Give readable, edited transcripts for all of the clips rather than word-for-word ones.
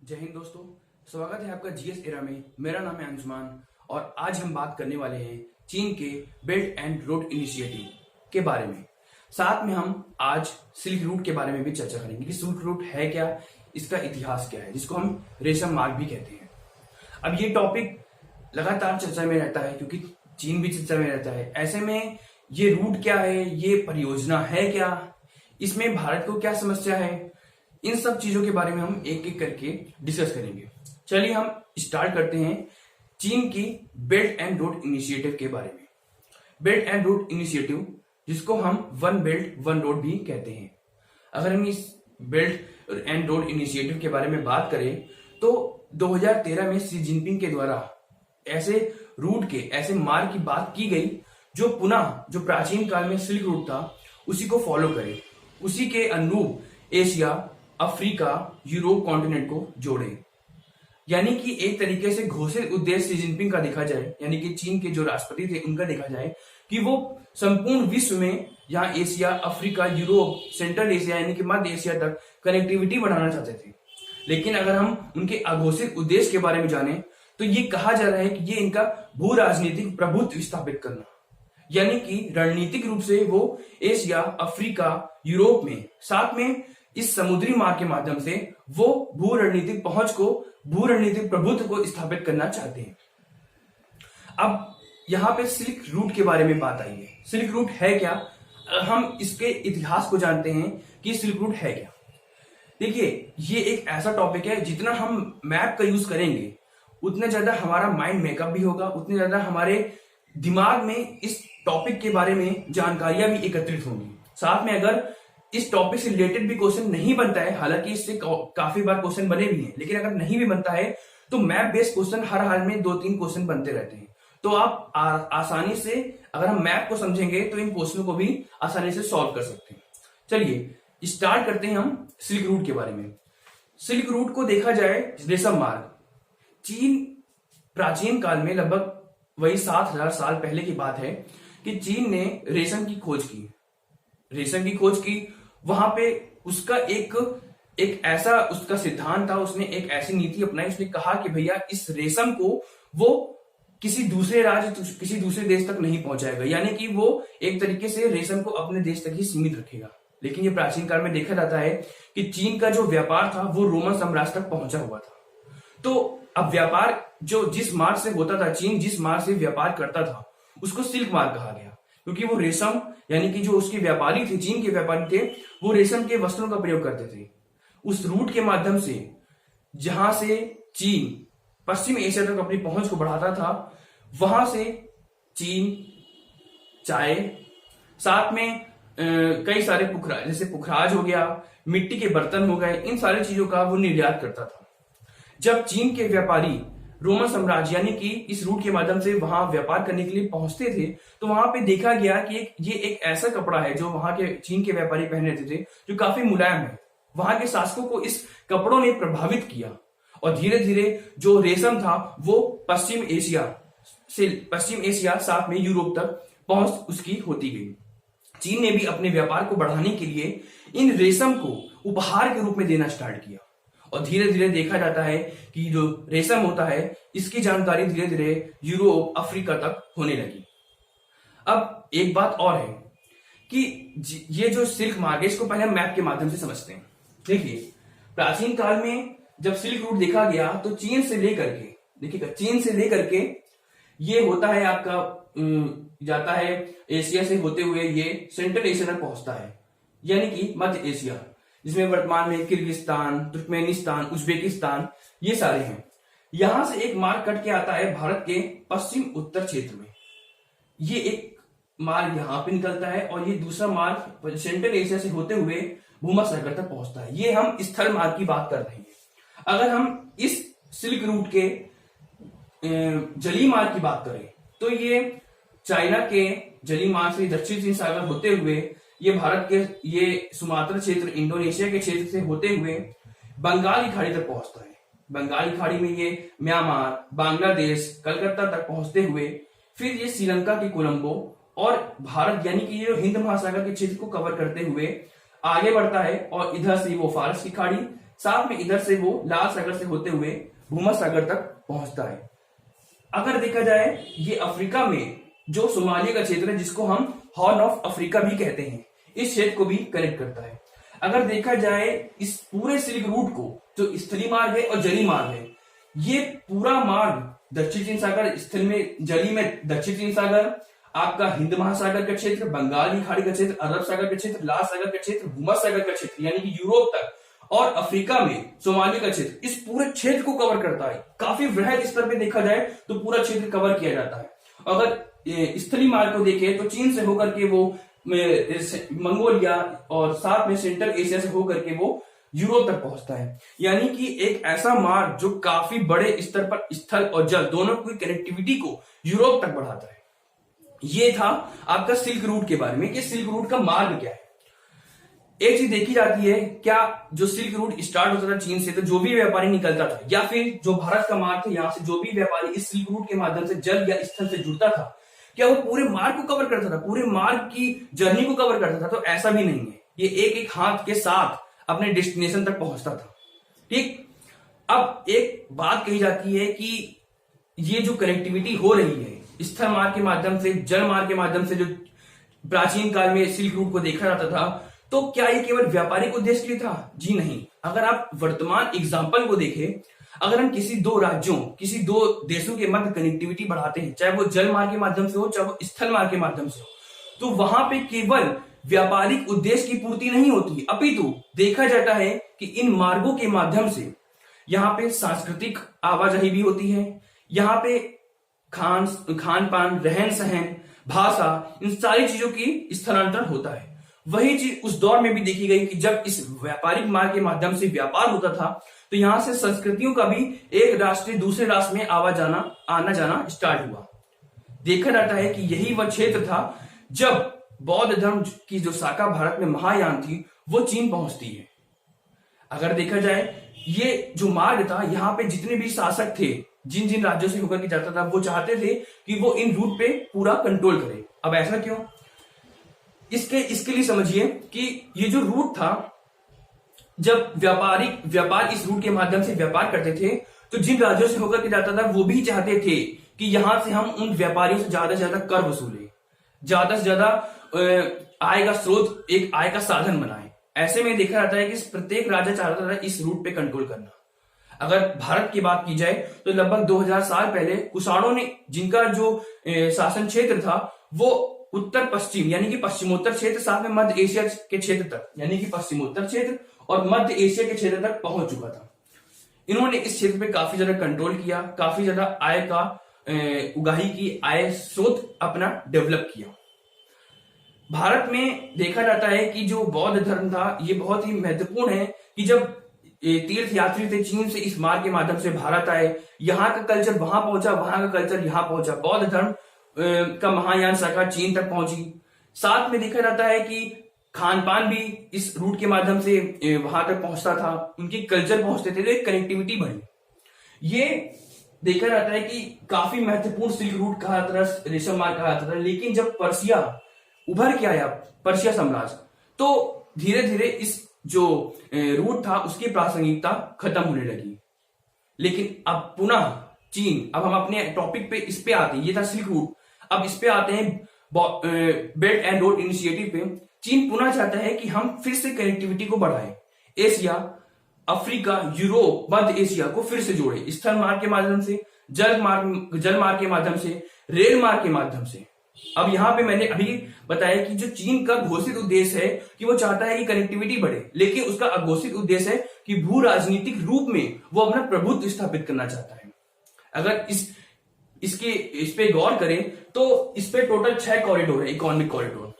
जय हिंद दोस्तों। स्वागत है आपका जीएस एरा में। मेरा नाम है अंशुमान और आज हम बात करने वाले हैं चीन के बेल्ट एंड रोड इनिशिएटिव के बारे में। साथ में हम आज सिल्क रूट के बारे में भी चर्चा करेंगे कि सिल्क रूट है क्या, इसका इतिहास क्या है, जिसको हम रेशम मार्ग भी कहते हैं। अब ये टॉपिक लगातार चर्चा में रहता है क्योंकि चीन भी चर्चा में रहता है। ऐसे में ये रूट क्या है, ये परियोजना है क्या, इसमें भारत को क्या समस्या है, इन सब चीजों के बारे में हम एक एक करके डिस्कस करेंगे। चलिए हम स्टार्ट करते हैं चीन की बेल्ट एंड रोड इनिशिएटिव के बारे में। बेल्ट एंड रोड इनिशिएटिव, जिसको हम वन बेल्ट वन रोड भी कहते हैं। अगर हम इस बेल्ट एंड रोड इनिशिएटिव के बारे में बात करें तो 2013 में शी जिनपिंग के द्वारा ऐसे रूट के, ऐसे मार्ग की बात की गई जो पुनः जो प्राचीन काल में सिल्क रूट था उसी को फॉलो करे, उसी के अनुरूप एशिया, अफ्रीका, यूरोप कॉन्टिनेंट को जोड़े। यानी कि एक तरीके से घोषित उद्देश्य शी जिनपिंग का देखा जाए, यानी कि चीन के जो राष्ट्रपति थे उनका देखा जाए कि वो संपूर्ण विश्व में यहाँ Asia, Africa, Europe, central Asia यानी कि मध्य एशिया तक कनेक्टिविटी बढ़ाना चाहते थे। लेकिन अगर हम उनके अघोषित उद्देश्य के बारे में जाने तो ये कहा जा रहा है कि ये इनका भू राजनीतिक प्रभुत्व स्थापित करना, यानी कि रणनीतिक रूप से वो एशिया, अफ्रीका, यूरोप में, साथ में इस समुद्री मार्ग के माध्यम से वो भू रणनीतिक पहुंच को, भू रणनीतिक प्रभुत्व को स्थापित करना चाहते हैं। अब यहां पे सिल्क रूट के बारे में बात आई है। सिल्क रूट है क्या, हम इसके इतिहास को जानते हैं कि सिल्क रूट है क्या। देखिए, ये एक ऐसा टॉपिक है, जितना हम मैप का यूज करेंगे उतना ज्यादा हमारा माइंड मेकअप भी होगा, उतने ज्यादा हमारे दिमाग में इस टॉपिक के बारे में जानकारियां भी एकत्रित होंगी। साथ में अगर इस टॉपिक से रिलेटेड भी क्वेश्चन नहीं बनता है, हालांकि इससे काफी बार क्वेश्चन बने भी हैं, लेकिन अगर नहीं भी बनता है तो मैप बेस्ड क्वेश्चन हर हाल में 2-3 क्वेश्चन बनते रहते हैं। तो आप आसानी से, अगर हम मैप को समझेंगे तो इन क्वेश्चनों को भी आसानी से सॉल्व कर सकते हैं। चलिए स्टार्ट करते हैं हम सिल्क रूट के बारे में। सिल्क रूट को देखा जाए, रेशम मार्ग, चीन प्राचीन काल में लगभग वही 7000 साल पहले की बात है कि चीन ने रेशम की खोज की। वहां पे उसका एक ऐसा उसका सिद्धांत था, उसने एक ऐसी नीति अपनाई, उसने कहा कि भैया इस रेशम को वो किसी दूसरे राज्य, किसी दूसरे देश तक नहीं पहुंचाएगा, यानी कि वो एक तरीके से रेशम को अपने देश तक ही सीमित रखेगा। लेकिन ये प्राचीन काल में देखा जाता है कि चीन का जो व्यापार था वो रोमन साम्राज्य तक पहुंचा हुआ था। तो अब व्यापार जो जिस मार्ग से होता था, चीन जिस मार्ग से व्यापार करता था उसको सिल्क मार्ग कहा गया, क्योंकि वो रेशम, यानी कि जो उसके व्यापारी थे, चीन के व्यापारी थे, वो रेशम के वस्त्रों का प्रयोग करते थे। उस रूट के माध्यम से जहां से चीन पश्चिम एशिया तक अपनी पहुंच को बढ़ाता था, वहां से चीन चाय, साथ में कई सारे पुखराज, जैसे पुखराज हो गया, मिट्टी के बर्तन हो गए, इन सारी चीजों का वो निर्यात करता था। जब चीन के व्यापारी रोमन साम्राज्य यानी कि इस रूट के माध्यम से वहां व्यापार करने के लिए पहुंचते थे तो वहां पे देखा गया कि ये एक ऐसा कपड़ा है जो वहां के चीन के व्यापारी पहन लेते थे, जो काफी मुलायम है। वहां के शासकों को इस कपड़ों ने प्रभावित किया और धीरे धीरे जो रेशम था वो पश्चिम एशिया साथ में यूरोप तक पहुंच उसकी होती गई। चीन ने भी अपने व्यापार को बढ़ाने के लिए इन रेशम को उपहार के रूप में देना स्टार्ट किया और धीरे धीरे देखा जाता है कि जो रेशम होता है इसकी जानकारी धीरे धीरे यूरोप, अफ्रीका तक होने लगी। अब एक बात और है कि ये जो सिल्क मार्ग है, इसको पहले हम मैप के माध्यम से समझते हैं। देखिए, प्राचीन काल में जब सिल्क रूट देखा गया तो चीन से लेकर के ये होता है आपका, जाता है एशिया से होते हुए ये सेंट्रल एशिया तक पहुंचता है, यानी कि मध्य एशिया, जिसमें वर्तमान में किर्गिस्तान, तुर्कमेनिस्तान, उज्बेकिस्तान ये सारे हैं। यहां से एक मार्ग कट के आता है भारत के पश्चिम उत्तर क्षेत्र में। ये एक मार्ग यहां पे निकलता है और ये दूसरा मार्ग सेंट्रल एशिया से होते हुए भूमध्य तक पहुंचता है। ये हम स्थल मार्ग की बात कर रहे हैं। अगर हम इस सिल्क रूट के जली मार्ग की बात करें तो ये चाइना के जली मार्ग से दक्षिण चीन सागर होते हुए ये भारत के ये सुमात्रा क्षेत्र, इंडोनेशिया के क्षेत्र से होते हुए बंगाल की खाड़ी तक पहुंचता है। बंगाल की खाड़ी में ये म्यांमार, बांग्लादेश, कलकत्ता तक पहुंचते हुए फिर ये श्रीलंका की कोलंबो और भारत यानी कि ये हिंद महासागर के क्षेत्र को कवर करते हुए आगे बढ़ता है और इधर से वो फारस की खाड़ी, साथ में इधर से वो लाल सागर से होते हुए भूमध्य सागर तक पहुंचता है। अगर देखा जाए ये अफ्रीका में जो सोमालिया का क्षेत्र है जिसको हम हॉर्न ऑफ अफ्रीका भी कहते हैं, इस क्षेत्र को भी कनेक्ट करता है। अगर देखा जाए इस पूरे सिल्क रूट को, जो स्थलीय मार्ग है और जलीय मार्ग है, ये पूरा मार्ग दक्षिण चीन सागर, स्थल में जलीय में दक्षिण चीन सागर, आपका हिंद महासागर का क्षेत्र, बंगाल की खाड़ी का क्षेत्र, अरब सागर का क्षेत्र, लाल सागर का क्षेत्र, भूमध्य सागर का क्षेत्र यानी कि यूरोप तक, और अफ्रीका में सोमालिया का क्षेत्र, इस पूरे क्षेत्र को कवर करता है। काफी वृहद स्तर पे देखा जाए तो पूरा क्षेत्र कवर किया जाता है। अगर स्थलीय मार्ग को देखें तो चीन से होकर के वो मंगोलिया और साथ में सेंट्रल एशिया से होकर के वो यूरोप तक पहुंचता है। यानी कि एक ऐसा मार्ग जो काफी बड़े स्तर पर स्थल और जल दोनों की कनेक्टिविटी को यूरोप तक बढ़ाता है। ये था आपका सिल्क रूट के बारे में कि सिल्क रूट का मार्ग क्या है। एक चीज देखी जाती है, क्या जो सिल्क रूट स्टार्ट होता था चीन से, तो जो भी व्यापारी निकलता था या फिर जो भारत का मार्ग था, यहां से जो भी व्यापारी इस सिल्क रूट के माध्यम से जल या स्थल से जुड़ता था, क्या वो पूरे मार्ग को कवर करता था, पूरे मार्ग की जर्नी को कवर करता था? तो ऐसा भी नहीं है। ये एक एक हाथ के साथ अपने डेस्टिनेशन तक पहुंचता था। ठीक, अब एक बात कही जाती है कि ये जो कनेक्टिविटी हो रही है स्थल मार्ग के माध्यम से, जल मार्ग के माध्यम से, जो प्राचीन काल में सिल्क रूट को देखा जाता था, तो क्या ये केवल व्यापारिक उद्देश्य के लिए था? जी नहीं। अगर आप वर्तमान एग्जाम्पल को देखें, अगर हम किसी दो राज्यों, किसी दो देशों के मध्य कनेक्टिविटी बढ़ाते हैं, चाहे वो जल मार्ग के माध्यम से हो, चाहे वो स्थल मार्ग के माध्यम से हो, तो वहां पे केवल व्यापारिक उद्देश्य की पूर्ति नहीं होती, अपितु देखा जाता है कि इन मार्गों के माध्यम से यहाँ पे सांस्कृतिक आवाजाही भी होती है। यहाँ पे खान पान, रहन सहन, भाषा, इन सारी चीजों की स्थलांतरण होता है। वही चीज उस दौर में भी देखी गई कि जब इस व्यापारिक मार्ग के माध्यम से व्यापार होता था, तो यहां से संस्कृतियों का भी एक राष्ट्र से दूसरे राष्ट्र में आना जाना स्टार्ट हुआ। देखा जाता है कि यही वह क्षेत्र था जब बौद्ध धर्म की जो शाखा भारत में महायान थी, वो चीन पहुंचती है। अगर देखा जाए ये जो मार्ग था, यहाँ पे जितने भी शासक थे, जिन जिन राज्यों से होकर के जाता था, वो चाहते थे कि वो इन रूट पे पूरा कंट्रोल करे। अब ऐसा क्यों? इसके लिए समझिए कि ये जो रूट था, जब व्यापार इस रूट के माध्यम से व्यापार करते थे, तो जिन राज्यों से होकर के जाता था वो भी चाहते थे कि यहां से हम उन व्यापारियों से ज्यादा कर वसूले, ज्यादा से ज्यादा आय का स्रोत, एक आय का साधन बनाए। ऐसे में देखा जाता है कि प्रत्येक राज्य चाहता था इस रूट पे कंट्रोल करना। अगर भारत की बात की जाए तो लगभग 2000 साल पहले कुषाणों ने, जिनका जो शासन क्षेत्र था वो उत्तर पश्चिम यानी कि पश्चिमोत्तर क्षेत्र, साथ में मध्य एशिया के क्षेत्र तक यानी कि पश्चिमोत्तर क्षेत्र और मध्य एशिया के क्षेत्र तक पहुंच चुका था। इन्होंने इस क्षेत्र पे काफी ज्यादा कंट्रोल किया, काफी ज्यादा आय का उगाही की, आय स्रोत अपना डेवलप किया। भारत में देखा जाता है कि जो बौद्ध धर्म था, ये बहुत ही महत्वपूर्ण है कि जब तीर्थ यात्री थे चीन से इस मार्ग के माध्यम से भारत आए, यहाँ का कल्चर वहां पहुंचा, वहां का कल्चर यहाँ पहुंचा, बौद्ध धर्म का महायान शाखा चीन तक पहुंची। साथ में देखा जाता है कि खान पान भी इस रूट के माध्यम से वहां तक पहुंचता था, उनके कल्चर पहुंचते थे, तो एक कनेक्टिविटी बढ़ी। ये देखा जाता है कि काफी महत्वपूर्ण सिल्क रूट कहा जाता था, रेशम मार्ग कहा जाता था। लेकिन जब पर्सिया उभर के आया, पर्शिया साम्राज्य, तो धीरे धीरे इस जो रूट था उसकी प्रासंगिकता खत्म होने लगी। लेकिन अब पुनः चीन, अब हम अपने टॉपिक पे इस पे आते हैं, ये था सिल्क रूट। अब इस पे आते हैं बेल्ट एंड रोड इनिशिएटिव पे। चीन पुनः चाहता है कि हम फिर से कनेक्टिविटी को बढ़ाएं, एशिया, अफ्रीका, यूरोप, मध्य एशिया को फिर से जोड़े, स्थल मार्ग के माध्यम से, जल मार्ग के माध्यम से, रेल मार्ग के माध्यम से। अब यहां पे मैंने अभी बताया कि जो चीन का घोषित उद्देश्य है कि वो चाहता है कि कनेक्टिविटी बढ़े, लेकिन उसका अघोषित उद्देश्य है कि भू राजनीतिक रूप में वो अपना प्रभुत्व स्थापित करना चाहता है। अगर इस पे गौर करें तो इस पे टोटल 6 कॉरिडोर है, इकोनॉमिक कॉरिडोर।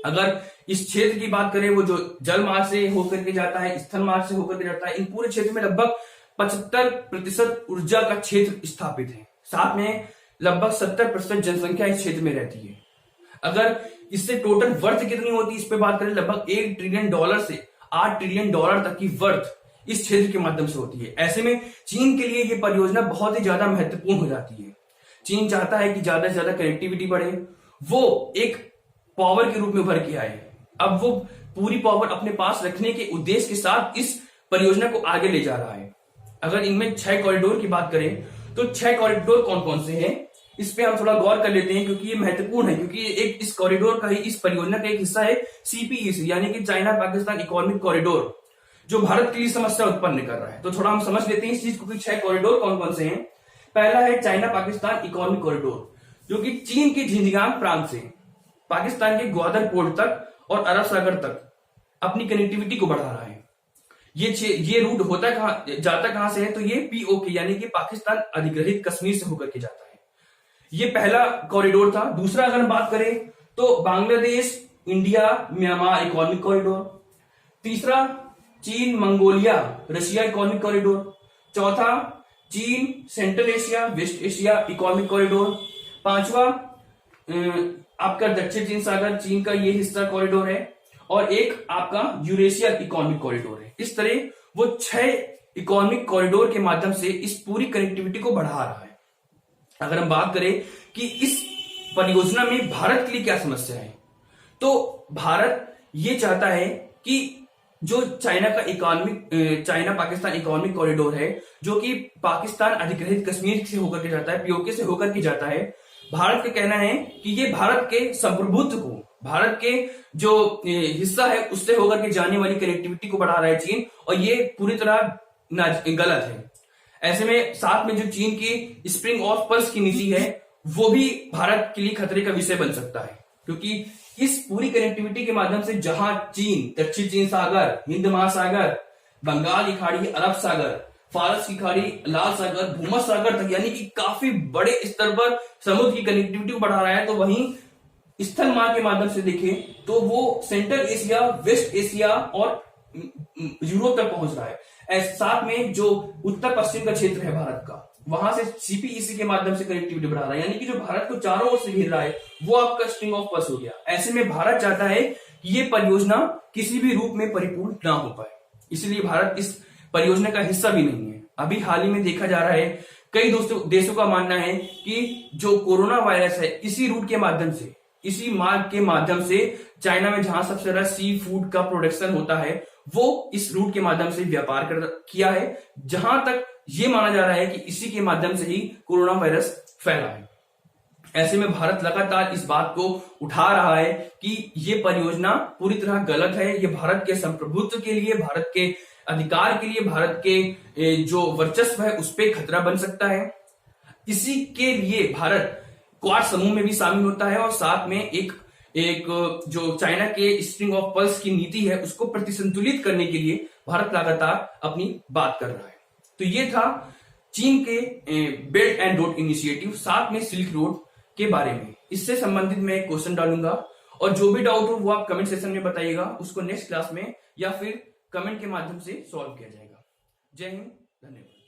अगर इस क्षेत्र की बात करें, वो जो जल मार्ग से होकर के जाता है, स्थल मार्ग से होकर के जाता है, इन पूरे क्षेत्र में लगभग 75% ऊर्जा का क्षेत्र स्थापित है। साथ में लगभग 70% जनसंख्या इस क्षेत्र में रहती है। अगर इससे टोटल वर्थ कितनी होती है इस पे बात करें, लगभग $1 ट्रिलियन से $8 ट्रिलियन तक की वर्थ इस क्षेत्र के माध्यम से होती है। ऐसे में चीन के लिए ये परियोजना बहुत ही ज्यादा महत्वपूर्ण हो जाती है। चीन चाहता है कि ज्यादा से ज्यादा कनेक्टिविटी बढ़े, वो एक पावर के रूप में उभर के आए। अब वो पूरी पावर अपने पास रखने के उद्देश्य के साथ इस परियोजना को आगे ले जा रहा है। अगर इनमें 6 कॉरिडोर की बात करें तो 6 कॉरिडोर कौन कौन से हैं, इस पे हम थोड़ा गौर कर लेते हैं, क्योंकि ये महत्वपूर्ण है। क्योंकि एक इस कॉरिडोर का ही, इस परियोजना का एक हिस्सा है सीपीईसी, यानी कि चाइना पाकिस्तान इकोनॉमिक कॉरिडोर, जो भारत के लिए समस्या उत्पन्न कर रहा है। तो थोड़ा हम समझ लेते हैं इस चीज को कि 6 कॉरिडोर कौन कौन से हैं। पहला है चाइना पाकिस्तान इकोनॉमिक कॉरिडोर, जो कि चीन के झिंजियांग प्रांत से पाकिस्तान के ग्वादर पोर्ट तक और अरब सागर तक अपनी कनेक्टिविटी को बढ़ा रहा है। ये रूट होता जाता कहां से है, तो ये पीओके यानी कि पाकिस्तान अधिग्रहित कश्मीर से होकर के जाता है। ये पहला कॉरिडोर था। दूसरा अगर हम बात करें तो Bangladesh India Myanmar economic corridor. तीसरा चीन मंगोलिया रशिया इकोनॉमिक कॉरिडोर। चौथा चीन central Asia west Asia economic corridor. पांचवा आपका दक्षिण चीन सागर, चीन का ये हिस्सा कॉरिडोर है। और एक आपका यूरेशिया इकोनॉमिक कॉरिडोर है। इस तरह वो 6 इकोनॉमिक कॉरिडोर के माध्यम से इस पूरी कनेक्टिविटी को बढ़ा रहा है। अगर हम बात करें कि इस परियोजना में भारत के लिए क्या समस्या है, तो भारत ये चाहता है कि जो चाइना पाकिस्तान इकोनॉमिक कॉरिडोर है, जो कि पाकिस्तान अधिग्रहित कश्मीर से होकर के जाता है, पीओके से होकर के जाता है, भारत का कहना है कि ये भारत के संप्रभुत्व को, भारत के जो हिस्सा है उससे होकर के जाने वाली कनेक्टिविटी को बढ़ा रहा है चीन, और ये पूरी तरह गलत है। ऐसे में साथ में जो चीन की स्प्रिंग ऑफ पल्स की नीति है, वो भी भारत के लिए खतरे का विषय बन सकता है। क्योंकि इस पूरी कनेक्टिविटी के माध्यम से जहां चीन दक्षिण चीन सागर, हिंद महासागर, बंगाल की खाड़ी, अरब सागर, फारस की खाड़ी, लाल सागर, भूमध्य सागर तक, यानी कि काफी बड़े स्तर पर समुद्र की कनेक्टिविटी को बढ़ा रहा है, तो वहीं स्थल मार्ग के माध्यम से देखें तो वो सेंट्रल एशिया, वेस्ट एशिया और यूरोप तक पहुंच रहा है। साथ में जो उत्तर पश्चिम का क्षेत्र है भारत का, वहां से सीपीईसी के माध्यम से कनेक्टिविटी बढ़ा रहा है, यानी कि जो भारत को चारों ओर से घेर रहा है वो आपका स्ट्रिंग ऑफ पर्ल्स हो गया। ऐसे में भारत चाहता है कि ये परियोजना किसी भी रूप में परिपूर्ण ना हो पाए, इसलिए भारत इस परियोजना का हिस्सा भी नहीं है। अभी हाल ही में देखा जा रहा है, कई देशों का मानना है कि जो कोरोना वायरस है, इसी रूट के माध्यम से, इसी मार्ग के माध्यम से चाइना में जहां सबसे ज्यादा सी फूड का प्रोडक्शन होता है, वो इस रूट के माध्यम से व्यापार किया है, जहां तक ये माना जा रहा है कि इसी के माध्यम से ही कोरोना वायरस फैला है। ऐसे में भारत लगातार इस बात को उठा रहा है कि ये परियोजना पूरी तरह गलत है, ये भारत के संप्रभुत्व के लिए, भारत के अधिकार के लिए, भारत के जो वर्चस्व है उस पर खतरा बन सकता है। इसी के लिए भारत क्वाड समूह में भी शामिल होता है, और साथ में एक जो चाइना के स्ट्रिंग ऑफ पर्ल्स की नीति है उसको प्रतिसंतुलित करने के लिए भारत लगातार अपनी बात कर रहा है। तो ये था चीन के बेल्ट एंड रोड इनिशिएटिव, साथ में सिल्क रोड के बारे में। इससे संबंधित मैं एक क्वेश्चन डालूंगा, और जो भी डाउट हो वो आप कमेंट सेक्शन में बताइएगा, उसको नेक्स्ट क्लास में या फिर कमेंट के माध्यम से सॉल्व किया जाएगा। जय हिंद, धन्यवाद।